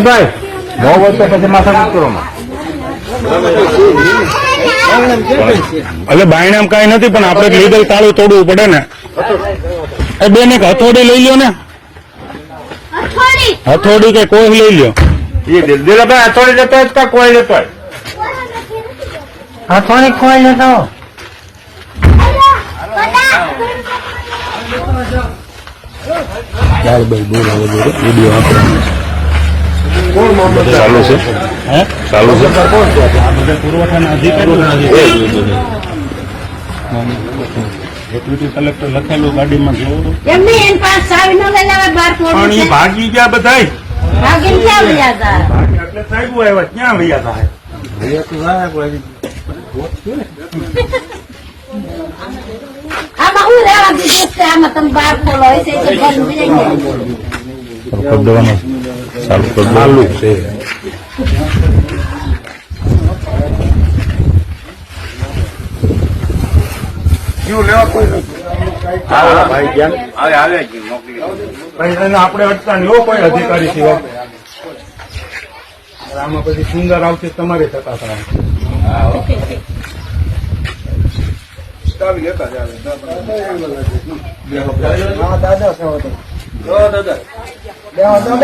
ભાઈ બહુ તો પછી માથા કરો એટલે બાયણામ કઈ નથી પણ આપણે લીગલ તાળું તોડવું પડે ને. એ બેન એક હથોડી લઈ લ્યો ને, હથોડી કે કોઈ લઈ લ્યો. દિલાભાઈ હથોડી લેતો હોય તો કોઈ લેતો હોય? હથોડી કોઈ લેતો ચાલુ છે, ચાલુ છે. પુરવઠાના અધિકારી ડેપ્યુટી કલેક્ટર લખેલું ગાડીમાં જોવું પણ એ ભાગી ગયા બધા. એટલે સાહેબ આવ્યા ક્યાં વૈયા થાય? ચાલુ છે. આપણે અટકા નહીં કોઈ અધિકારી સિવાય. આમાં પછી સુંદર આવશે તમારે થતા દાદા